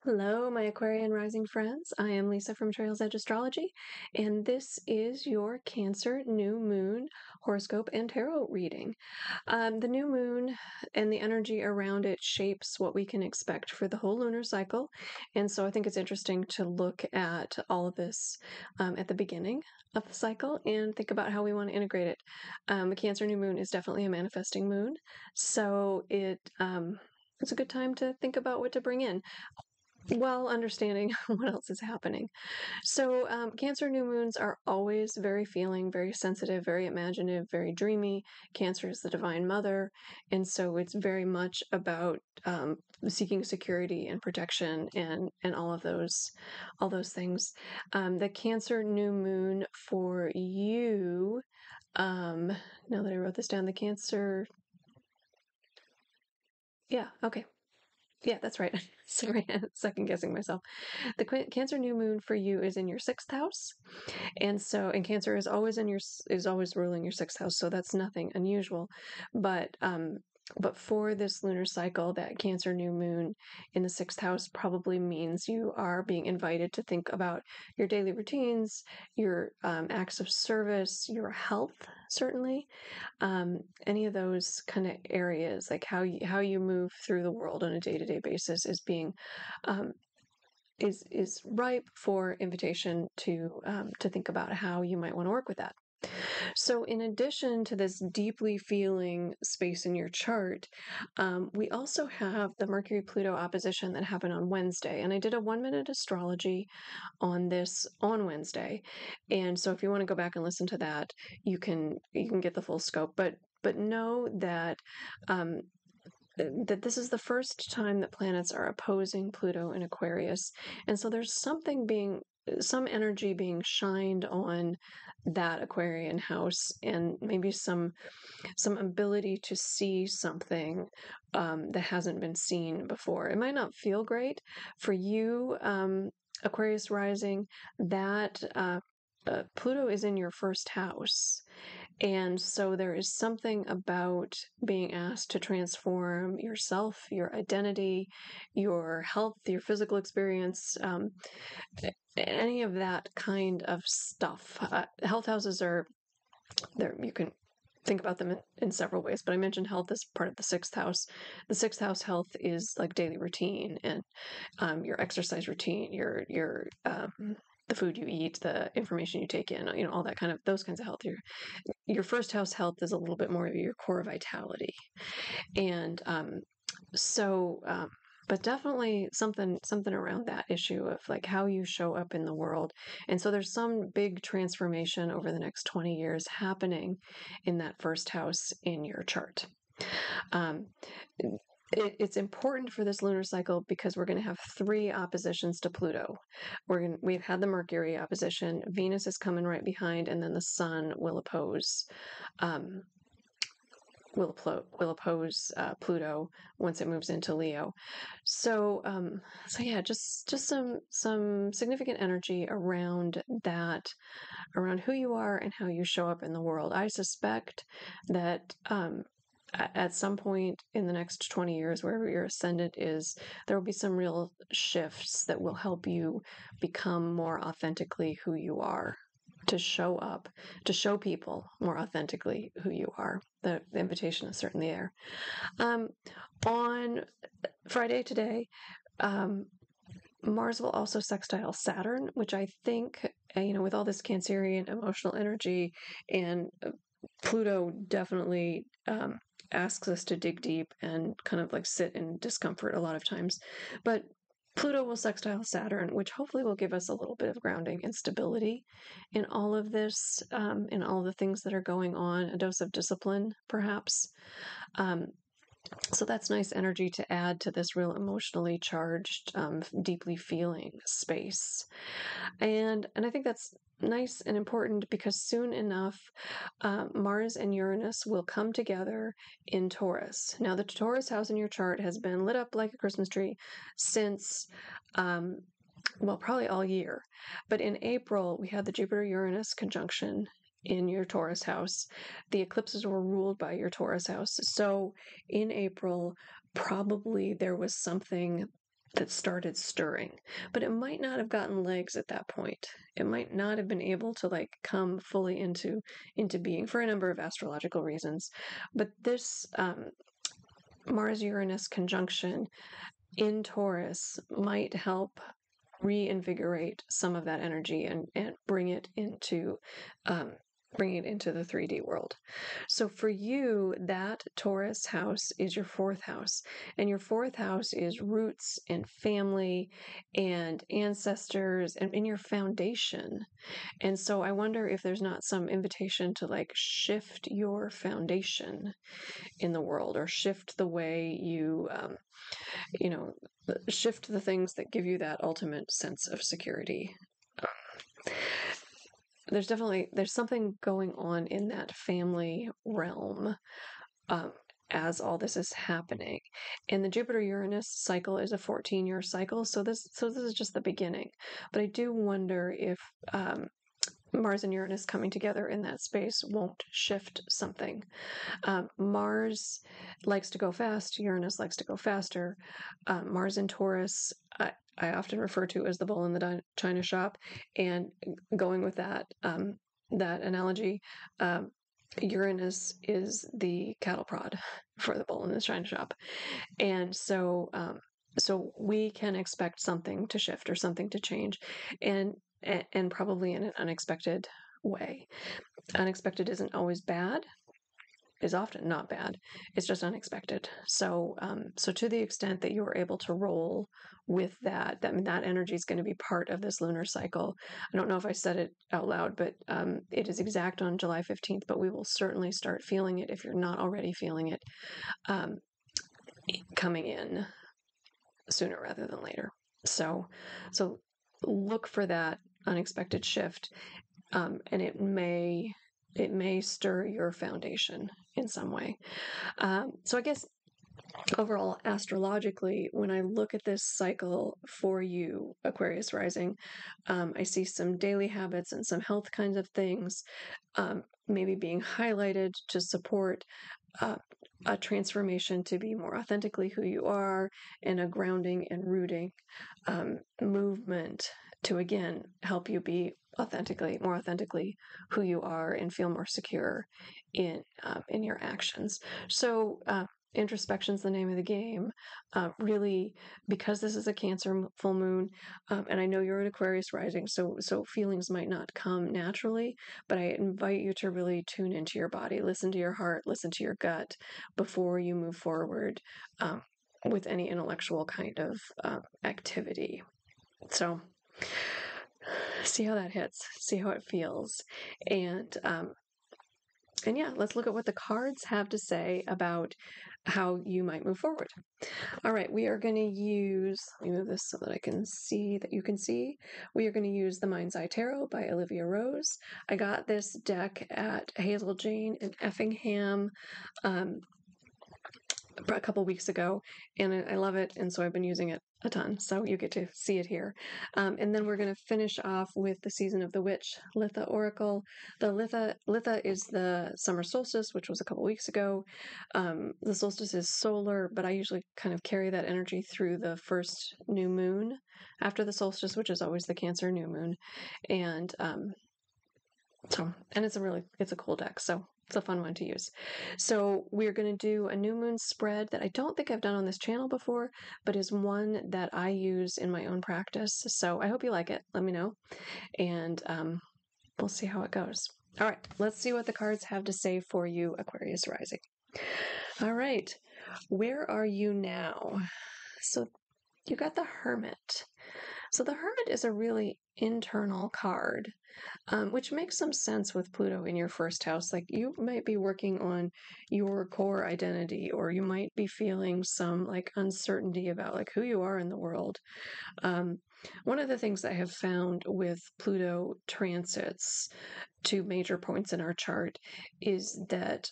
Hello, my Aquarian rising friends. I am Lisa from Trails Edge Astrology, and this is your Cancer new moon horoscope and tarot reading. The new moon and the energy around it shapes what we can expect for the whole lunar cycle, and so I think it's interesting to look at all of this at the beginning of the cycle and think about how we want to integrate it. The Cancer new moon is definitely a manifesting moon, so it's a good time to think about what to bring in while understanding what else is happening. So, Cancer new moons are always very feeling, very sensitive, very imaginative, very dreamy. Cancer is the divine mother, and so it's very much about seeking security and protection and all those things. The Cancer new moon for you. Now that I wrote this down, the Cancer. Yeah. Okay. Yeah, that's right. Sorry, I'm second guessing myself. The Cancer new moon for you is in your sixth house, and Cancer is always is always ruling your sixth house, so that's nothing unusual. But but for this lunar cycle, that Cancer new moon in the sixth house probably means you are being invited to think about your daily routines, your acts of service, your health, certainly, any of those kind of areas, like how you move through the world on a day-to-day basis, is being um, is ripe for invitation to think about how you might want to work with that. So, in addition to this deeply feeling space in your chart, we also have the Mercury Pluto opposition that happened on Wednesday. And I did a 1 minute astrology on this on Wednesday. And so, if you want to go back and listen to that, you can get the full scope. But know um, that this is the first time that planets are opposing Pluto in Aquarius. And so there's some energy being shined on that Aquarian house, and maybe some ability to see something that hasn't been seen before. It might not feel great for you, Aquarius rising. That Pluto is in your first house. And so there is something about being asked to transform yourself, your identity, your health, your physical experience, any of that kind of stuff. Health houses are there. You can think about them in several ways, but I mentioned health as part of the sixth house. The sixth house health is like daily routine and your exercise routine, your the food you eat, the information you take in, all that kind of those kinds of health. Your first house health is a little bit more of your core vitality, and so but definitely something around that issue of like how you show up in the world. And so there's some big transformation over the next 20 years happening in that first house in your chart. um, it's important for this lunar cycle because we're going to have 3 oppositions to Pluto. We've had the Mercury opposition, Venus is coming right behind, and then the Sun will oppose um, Pluto once it moves into Leo. So so yeah, just some significant energy around that, around who you are and how you show up in the world. I suspect that at some point in the next 20 years, wherever your ascendant is, there will be some real shifts that will help you become more authentically who you are, to show up, to show people more authentically who you are. The invitation is certainly there. On Friday today, Mars will also sextile Saturn, which I think, with all this Cancerian emotional energy, and Pluto definitely asks us to dig deep and kind of like sit in discomfort a lot of times. But Pluto will sextile Saturn, which hopefully will give us a little bit of grounding and stability in all of this, in all the things that are going on, a dose of discipline, perhaps. So that's nice energy to add to this real emotionally charged, deeply feeling space. And I think that's nice and important because soon enough, Mars and Uranus will come together in Taurus. Now, the Taurus house in your chart has been lit up like a Christmas tree since, well, probably all year. But in April, we had the Jupiter-Uranus conjunction in your Taurus house. The eclipses were ruled by your Taurus house. So in April, probably there was something that started stirring, but it might not have gotten legs at that point. It might not have been able to like come fully into being for a number of astrological reasons. But this Mars-Uranus conjunction in Taurus might help reinvigorate some of that energy and bring it into the 3D world. So for you, that Taurus house is your fourth house, and your fourth house is roots and family and ancestors and in your foundation. And so I wonder if there's not some invitation to like shift your foundation in the world, or shift the way you shift the things that give you that ultimate sense of security. There's something going on in that family realm as all this is happening. And the Jupiter-Uranus cycle is a 14-year cycle, so this is just the beginning. But I do wonder if Mars and Uranus coming together in that space won't shift something. Mars likes to go fast, Uranus likes to go faster. Mars in Taurus, I often refer to as the bull in the china shop, and going with that analogy, Uranus is the cattle prod for the bull in the china shop, and so we can expect something to shift or something to change, and probably in an unexpected way. Unexpected isn't always bad. Is often not bad. It's just unexpected. So to the extent that you're able to roll with that energy is going to be part of this lunar cycle. I don't know if I said it out loud, but it is exact on July 15th, but we will certainly start feeling it if you're not already feeling it coming in sooner rather than later. So look for that unexpected shift, and it may stir your foundation in some way. So I guess overall, astrologically, when I look at this cycle for you, Aquarius rising, I see some daily habits and some health kinds of things maybe being highlighted to support a transformation to be more authentically who you are, and a grounding and rooting movement to again help you be more authentically who you are and feel more secure in your actions. So introspection's the name of the game. Really, because this is a Cancer full moon, and I know you're an Aquarius rising, so feelings might not come naturally, but I invite you to really tune into your body, listen to your heart, listen to your gut before you move forward with any intellectual kind of activity. So see how that hits, see how it feels, and yeah, let's look at what the cards have to say about how you might move forward. All right, we are going to use, let me move this so that I can see, that you can see. We are going to use the Mind's Eye Tarot by Olivia Rose. I got this deck at Hazel Jane in Effingham a couple weeks ago, and I love it, and so I've been using it a ton, so you get to see it here. And then we're going to finish off with the Season of the Witch Litha Oracle. The Litha is the summer solstice, which was a couple weeks ago. The solstice is solar, but I usually kind of carry that energy through the first new moon after the solstice, which is always the Cancer new moon. And it's a cool deck, so it's a fun one to use. So we're going to do a new moon spread that I don't think I've done on this channel before, but is one that I use in my own practice. So I hope you like it. Let me know, and we'll see how it goes. All right, let's see what the cards have to say for you, Aquarius rising. All right, where are you now? So you got the Hermit. So the Hermit is a really internal card, which makes some sense with Pluto in your first house. Like, you might be working on your core identity, or you might be feeling some like uncertainty about like who you are in the world. One of the things I have found with Pluto transits to major points in our chart is that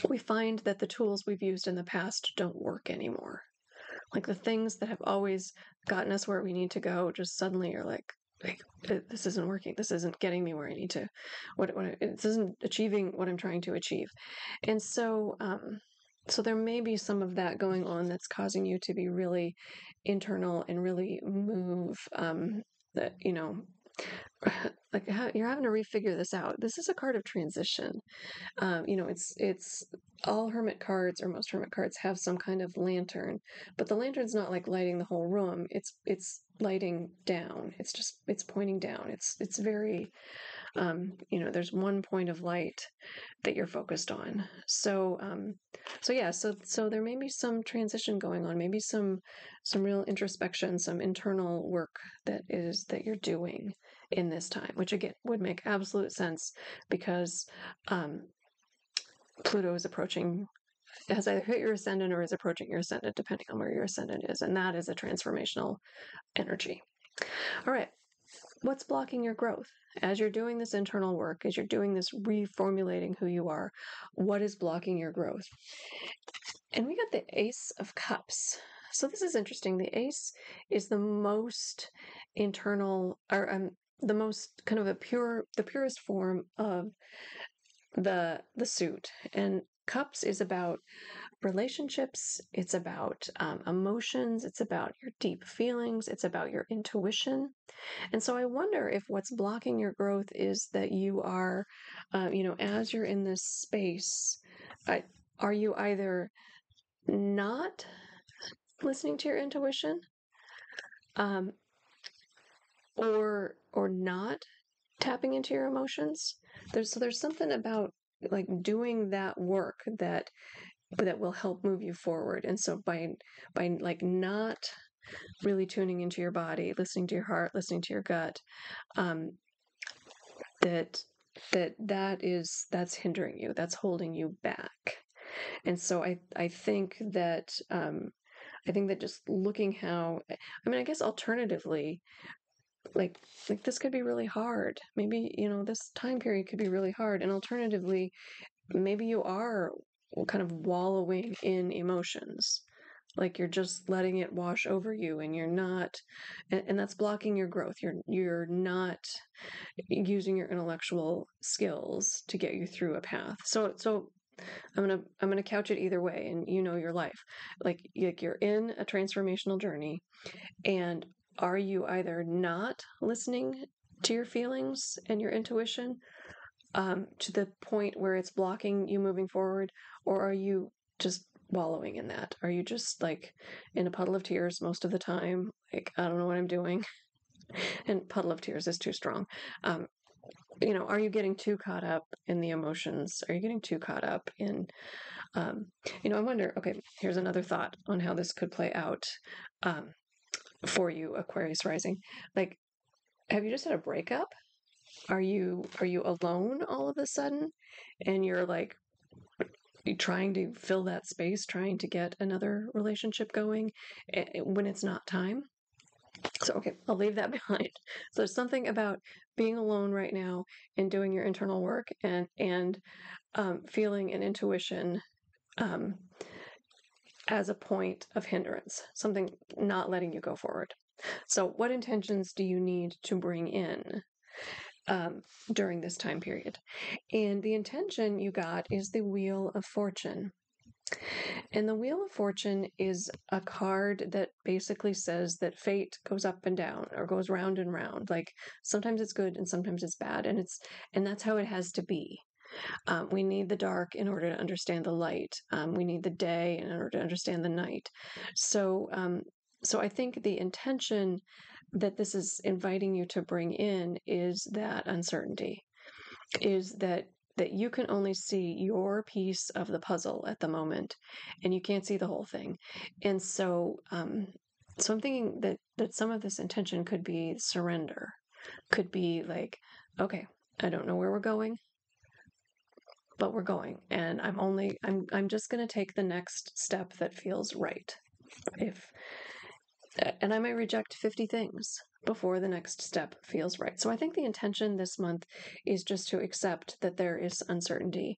we find that the tools we've used in the past don't work anymore. Like, the things that have always gotten us where we need to go just suddenly are like this isn't working. This isn't getting me where I need to. This isn't achieving what I'm trying to achieve. And so So there may be some of that going on that's causing you to be really internal and really move, that, like you're having to refigure this out. This is a card of transition. It's all hermit cards, or most hermit cards, have some kind of lantern, but the lantern's not like lighting the whole room. It's lighting down. It's pointing down. It's very, there's one point of light that you're focused on. So there may be some transition going on, maybe some real introspection, some internal work that you're doing in this time, which again would make absolute sense because Pluto is approaching, has either hit your ascendant or is approaching your ascendant, depending on where your ascendant is, and that is a transformational energy. All right, what's blocking your growth? As you're doing this internal work, as you're doing this reformulating who you are, what is blocking your growth? And we got the Ace of Cups. So this is interesting. The Ace is the most internal, or the most kind of the purest form of the suit. And Cups is about relationships, it's about emotions, it's about your deep feelings, it's about your intuition. And so I wonder if what's blocking your growth is that you are, as you're in this space, are you either not listening to your intuition, or not tapping into your emotions? There's something about like doing that work that will help move you forward. And so by like not really tuning into your body, listening to your heart, listening to your gut, that's hindering you, that's holding you back. And so I think that just looking how, I guess alternatively, like this could be really hard. Maybe, this time period could be really hard. And alternatively, maybe you are kind of wallowing in emotions. Like you're just letting it wash over you, and you're not, and that's blocking your growth. You're not using your intellectual skills to get you through a path. So I'm gonna couch it either way, and your life. Like you're in a transformational journey, and are you either not listening to your feelings and your intuition, to the point where it's blocking you moving forward, or are you just wallowing in that? Are you just like in a puddle of tears most of the time? Like, I don't know what I'm doing. And puddle of tears is too strong. Are you getting too caught up in the emotions? Are you getting too caught up in, I wonder, okay, here's another thought on how this could play out, for you, Aquarius rising. Like, have you just had a breakup? Are you alone all of a sudden, and you're like trying to fill that space, trying to get another relationship going when it's not time? So, okay, I'll leave that behind. So there's something about being alone right now and doing your internal work, and feeling an intuition, as a point of hindrance, something not letting you go forward. So what intentions do you need to bring in during this time period? And the intention you got is the Wheel of Fortune. And the Wheel of Fortune is a card that basically says that fate goes up and down, or goes round and round. Like sometimes it's good and sometimes it's bad, and that's how it has to be. We need the dark in order to understand the light. We need the day in order to understand the night. So I think the intention that this is inviting you to bring in is that uncertainty, is that you can only see your piece of the puzzle at the moment, and you can't see the whole thing. And so I'm thinking that some of this intention could be surrender, could be like, okay, I don't know where we're going, but we're going, and I'm just going to take the next step that feels right. And I might reject 50 things before the next step feels right. So I think the intention this month is just to accept that there is uncertainty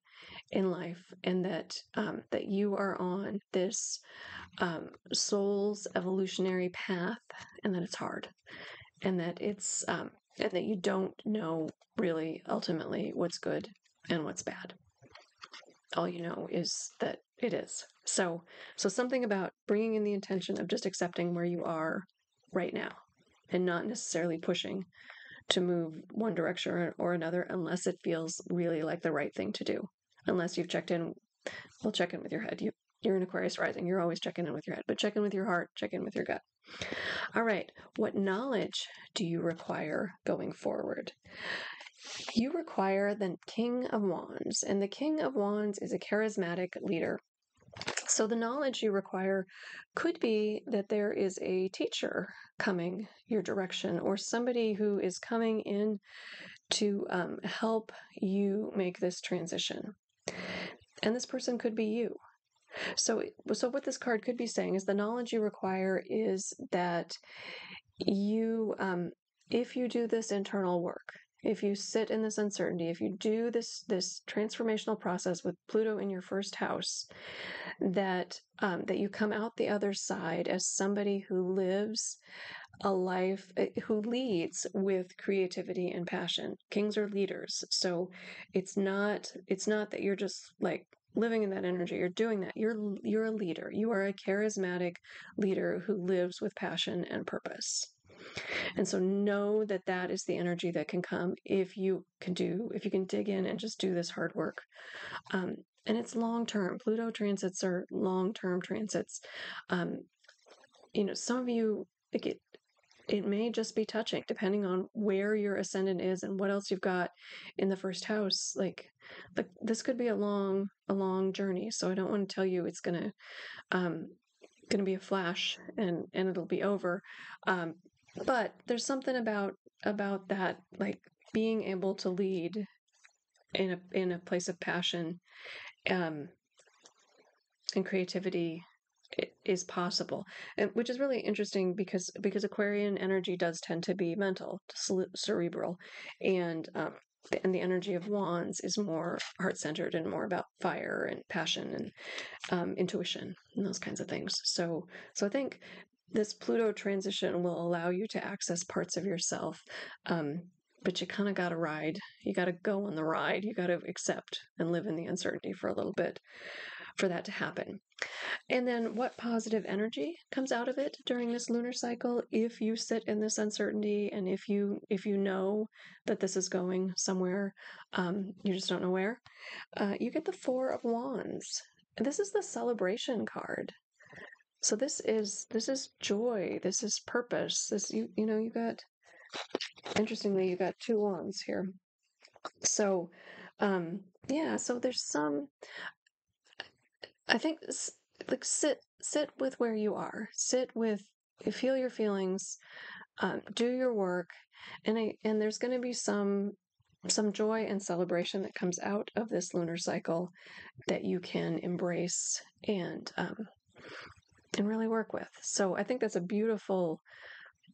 in life, and that you are on this soul's evolutionary path, and that it's hard, and that and that you don't know really ultimately what's good and what's bad. All you know is that it is. So something about bringing in the intention of just accepting where you are right now and not necessarily pushing to move one direction or another unless it feels really like the right thing to do. Unless you've checked in, well, check in with your head. You're an Aquarius rising. You're always checking in with your head, but check in with your heart, check in with your gut. All right. What knowledge do you require going forward? You require the King of Wands, and the King of Wands is a charismatic leader. So the knowledge you require could be that there is a teacher coming your direction or somebody who is coming in to help you make this transition. And this person could be you. So what this card could be saying is the knowledge you require is that you, if you do this internal work, if you sit in this uncertainty, if you do this transformational process with Pluto in your first house, that you come out the other side as somebody who lives a life, who leads with creativity and passion. Kings are leaders, so it's not that you're just like living in that energy. You're doing that. You're a leader. You are a charismatic leader who lives with passion and purpose. And so know that that is the energy that can come if you can dig in and just do this hard work. And it's long term. Pluto transits are long term transits. Some of you, like it may just be touching, depending on where your ascendant is and what else you've got in the first house. Like this could be a long journey. So I don't want to tell you it's gonna be a flash and it'll be over. But there's something about that, like being able to lead in a place of passion and creativity is possible, and which is really interesting because Aquarian energy does tend to be mental, cerebral, and the energy of Wands is more heart-centered and more about fire and passion and intuition and those kinds of things. So I think this Pluto transition will allow you to access parts of yourself, but you kind of got to ride. You got to go on the ride. You got to accept and live in the uncertainty for a little bit for that to happen. And then what positive energy comes out of it during this lunar cycle if you sit in this uncertainty and if you know that this is going somewhere, you just don't know where, you get the Four of Wands. This is the celebration card. So this is joy, this is purpose. This you got, interestingly, you got two wands here. So so there's some, I think, like sit with where you are. Feel your feelings, do your work, and there's going to be some joy and celebration that comes out of this lunar cycle that you can embrace and really work with. So I think that's a beautiful,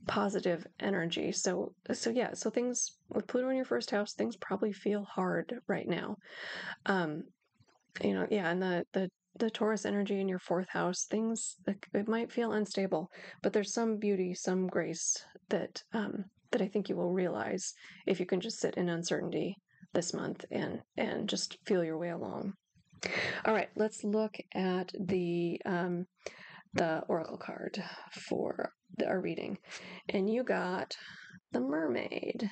positive energy. So things with Pluto in your first house, things probably feel hard right now. And the Taurus energy in your fourth house, things, it might feel unstable, but there's some beauty, some grace that I think you will realize if you can just sit in uncertainty this month and just feel your way along. All right, let's look at the oracle card for our reading, and you got the Mermaid,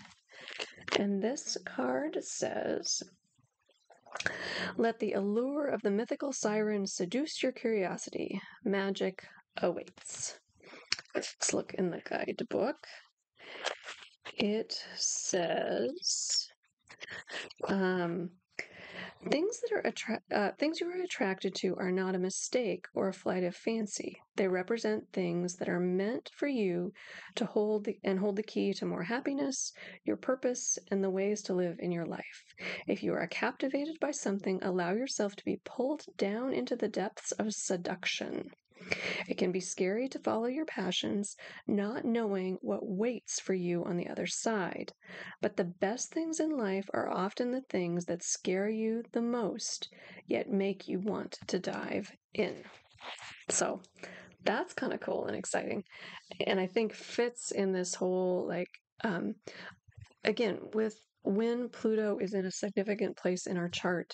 and this card says, let the allure of the mythical siren seduce your curiosity. Magic awaits. Let's look in the guidebook. It says, things you are attracted to are not a mistake or a flight of fancy. They represent things that are meant for you to hold the key to more happiness, your purpose, and the ways to live in your life. If you are captivated by something, allow yourself to be pulled down into the depths of seduction. It can be scary to follow your passions, not knowing what waits for you on the other side. But the best things in life are often the things that scare you the most, yet make you want to dive in. So that's kind of cool and exciting. And I think fits in this whole, again, with when Pluto is in a significant place in our chart,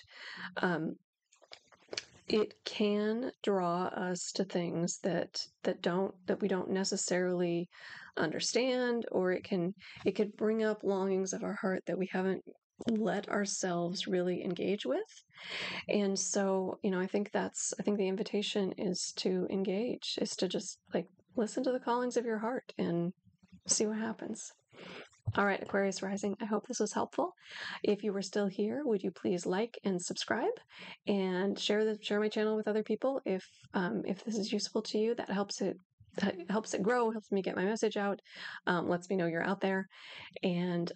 it can draw us to things that we don't necessarily understand, or it could bring up longings of our heart that we haven't let ourselves really engage with. And so, I think the invitation is to engage, is to just like listen to the callings of your heart and see what happens. All right, Aquarius rising, I hope this was helpful. If you were still here, would you please like and subscribe and share my channel with other people if this is useful to you? That helps it grow, helps me get my message out, lets me know you're out there. And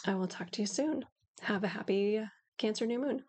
I will talk to you soon. Have a happy Cancer new moon.